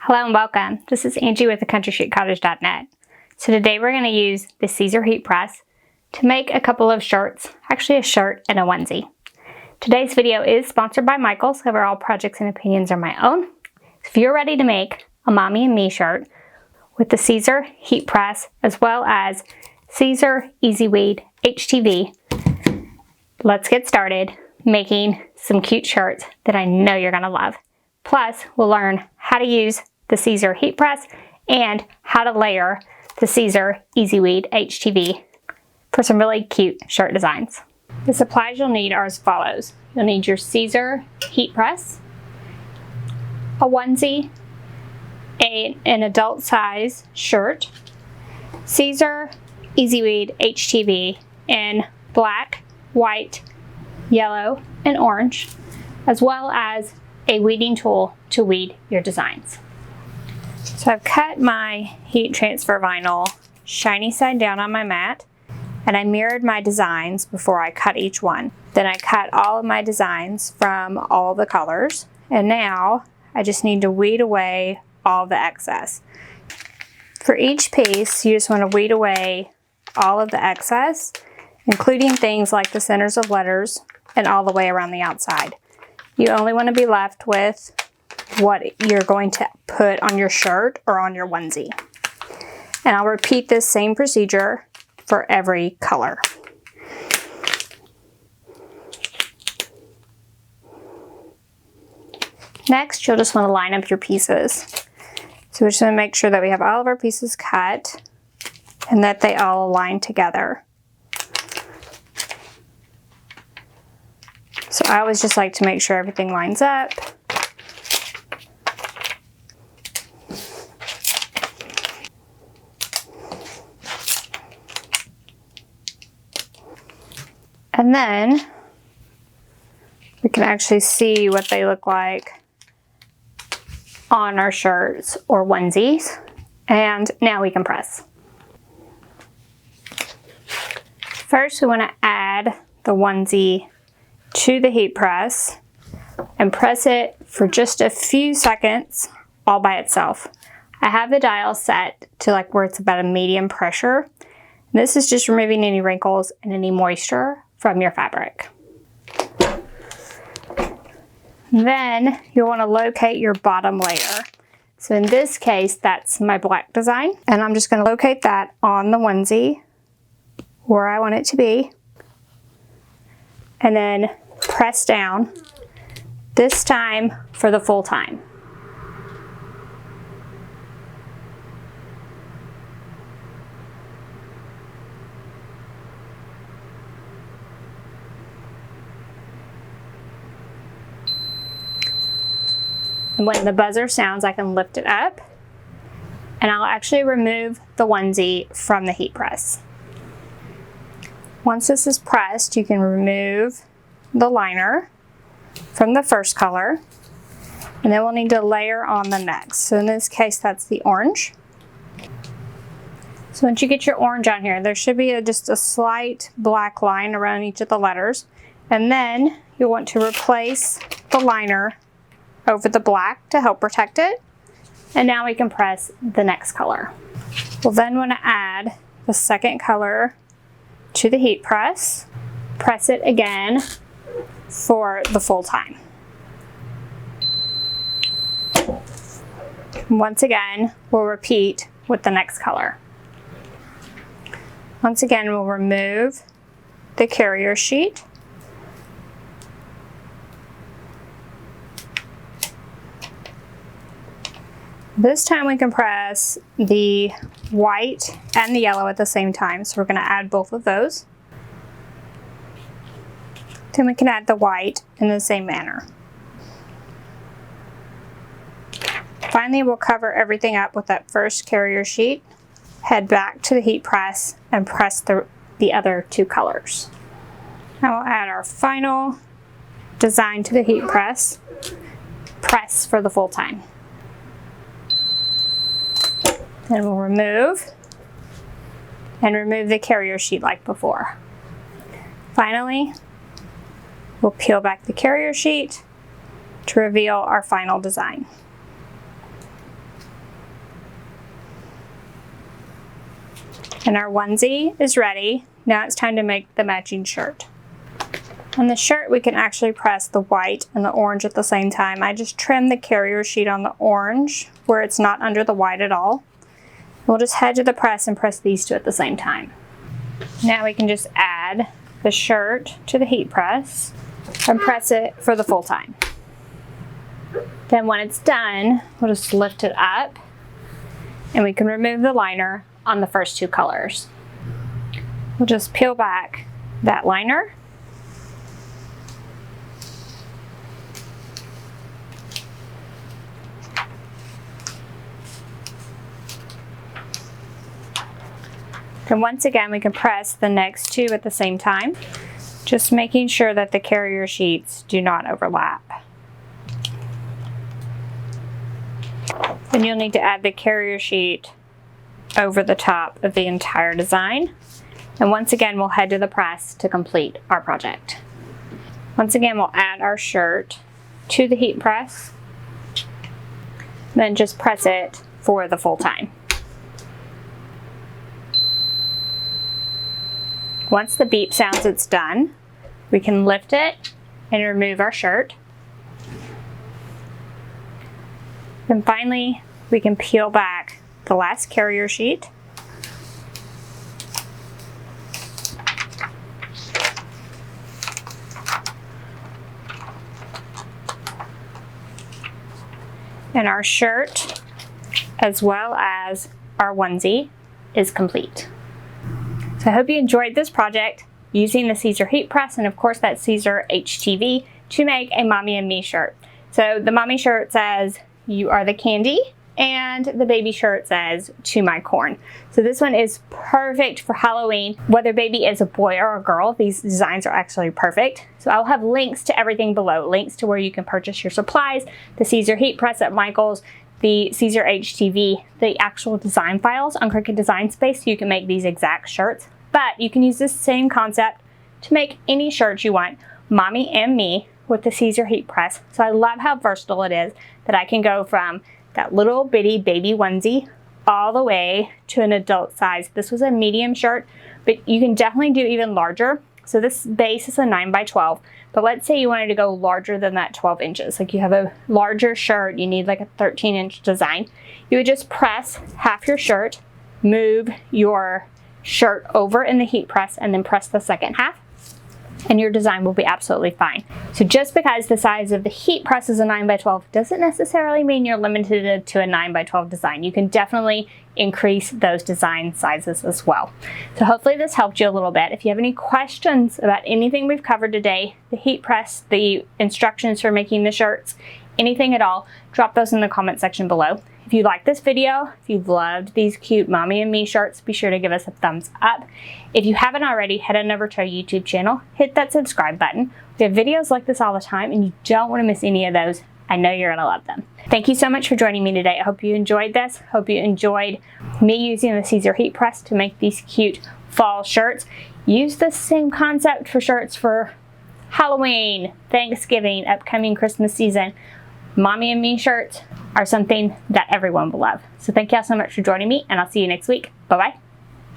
Hello and welcome. This is Angie with thecountrystreetcottage.net. So today we're going to use the Caesar heat press to make a couple of shirts, actually a shirt and a onesie. Today's video is sponsored by Michaels, however all projects and opinions are my own. So if you're ready to make a mommy and me shirt with the Caesar heat press as well as Caesar Easy Weed HTV, let's get started making some cute shirts that I know you're going to love. Plus, we'll learn how to use the Caesar heat press and how to layer the Caesar Easy Weed HTV for some really cute shirt designs. The supplies you'll need are as follows. You'll need your Caesar heat press, a onesie, an adult size shirt, Caesar Easy Weed HTV in black, white, yellow, and orange, as well as a weeding tool to weed your designs. So I've cut my heat transfer vinyl shiny side down on my mat, and I mirrored my designs before I cut each one. Then I cut all of my designs from all the colors, and now I just need to weed away all the excess. For each piece, you just want to weed away all of the excess, including things like the centers of letters and all the way around the outside. You only want to be left with what you're going to put on your shirt or on your onesie. And I'll repeat this same procedure for every color. Next, you'll just want to line up your pieces. So we're just going to make sure that we have all of our pieces cut and that they all align together. So I always just like to make sure everything lines up. And then we can actually see what they look like on our shirts or onesies. And now we can press. First, we want to add the onesie to the heat press and press it for just a few seconds all by itself. I have the dial set to like where it's about a medium pressure. This is just removing any wrinkles and any moisture from your fabric. Then you'll want to locate your bottom layer. So in this case, that's my black design, and I'm just going to locate that on the onesie where I want it to be, and then press down, this time for the full time. And when the buzzer sounds, I can lift it up, and I'll actually remove the onesie from the heat press. Once this is pressed, you can remove the liner from the first color, and then we'll need to layer on the next. So in this case, that's the orange. So once you get your orange on here, there should be just a slight black line around each of the letters, and then you'll want to replace the liner over the black to help protect it. And now we can press the next color. We'll then want to add the second color to the heat press, press it again for the full time. Once again, we'll repeat with the next color. Once again, we'll remove the carrier sheet. This time we can press the white and the yellow at the same time, so we're going to add both of those. Then we can add the white in the same manner. Finally, we'll cover everything up with that first carrier sheet, head back to the heat press, and press the other two colors. Now we'll add our final design to the heat press, press for the full time. Then we'll remove the carrier sheet like before. Finally, we'll peel back the carrier sheet to reveal our final design. And our onesie is ready. Now it's time to make the matching shirt. On the shirt, we can actually press the white and the orange at the same time. I just trimmed the carrier sheet on the orange where it's not under the white at all. We'll just head to the press and press these two at the same time. Now we can just add the shirt to the heat press and press it for the full time. Then when it's done, we'll just lift it up and we can remove the liner on the first two colors. We'll just peel back that liner. And once again, we can press the next two at the same time, just making sure that the carrier sheets do not overlap. Then you'll need to add the carrier sheet over the top of the entire design. And once again, we'll head to the press to complete our project. Once again, we'll add our shirt to the heat press, then just press it for the full time. Once the beep sounds it's done, we can lift it and remove our shirt. Then finally, we can peel back the last carrier sheet. And our shirt, as well as our onesie, is complete. So I hope you enjoyed this project using the Caesar heat press and of course that Caesar HTV to make a Mommy and Me shirt. So the mommy shirt says, "You are the candy," and the baby shirt says, "To my corn." So this one is perfect for Halloween. Whether baby is a boy or a girl, these designs are actually perfect. So I'll have links to everything below, links to where you can purchase your supplies, the Caesar heat press at Michael's, the Caesar HTV, the actual design files on Cricut Design Space so you can make these exact shirts. But you can use this same concept to make any shirt you want, Mommy and Me, with the Caesar heat press. So I love how versatile it is that I can go from that little bitty baby onesie all the way to an adult size. This was a medium shirt, but you can definitely do even larger. So this base is a 9x12, but let's say you wanted to go larger than that 12 inches. Like you have a larger shirt, you need like a 13-inch design. You would just press half your shirt, move your shirt over in the heat press, and then press the second half, and your design will be absolutely fine. So just because the size of the heat press is a 9x12 doesn't necessarily mean you're limited to a 9x12 design. You can definitely increase those design sizes as well. So hopefully this helped you a little bit. If you have any questions about anything we've covered today, the heat press, the instructions for making the shirts, anything at all, drop those in the comment section below. If you like this video, if you've loved these cute Mommy and Me shirts, be sure to give us a thumbs up. If you haven't already, head on over to our YouTube channel, hit that subscribe button. We have videos like this all the time and you don't want to miss any of those. I know you're gonna love them. Thank you so much for joining me today. I hope you enjoyed this. Hope you enjoyed me using the Caesar heat press to make these cute fall shirts. Use the same concept for shirts for Halloween, Thanksgiving, upcoming Christmas season. Mommy and Me shirts are something that everyone will love. So thank y'all so much for joining me, and I'll see you next week. Bye-bye.